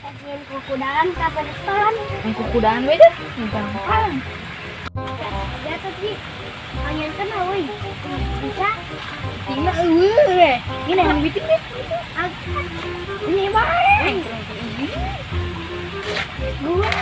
Ingin kukudaan kapan depan? Kukudaan beda, gampang. Ya tadi, angin kena woi. Bisa? Tinggal eueuh. Ini yang bikin deh. Ini bareng. Dua.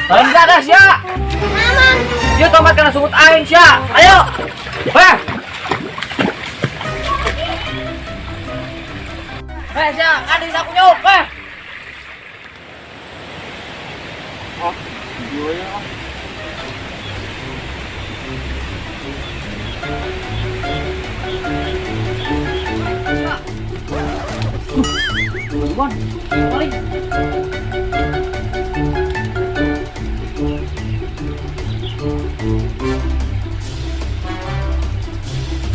Enggak ada Sya. Dia tomat kena sungut aing Sya. Ayo. Sya, ada aku nyok. Oh, video ya. Bon, balik.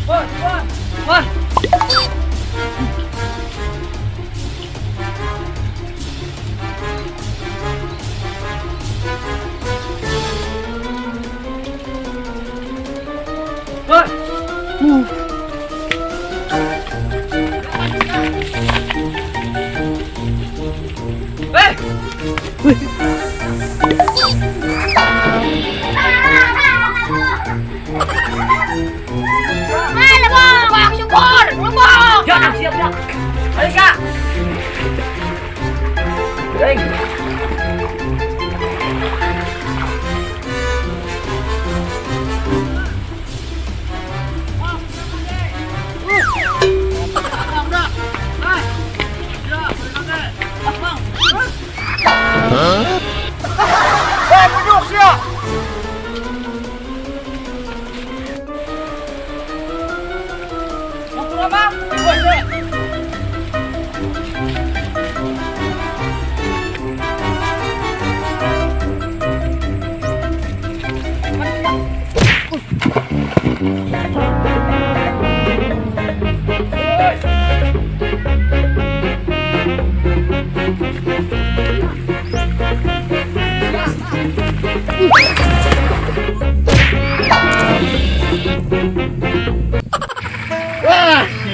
Bon.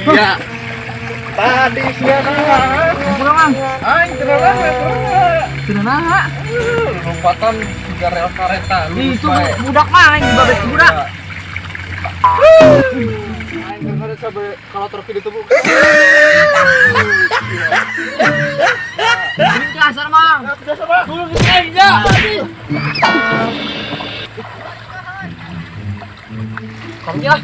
Iya. Tadi siapa? Kurang. Aing kenapa? Kenapa? Lompatan 3 rel kereta. Itu budak mah yang dibabet budak. Aing kenapa sampai kalau truk itu bu. Ini kasar, Mang. Biasa Pak. Dulu aing ya. Kamu ya.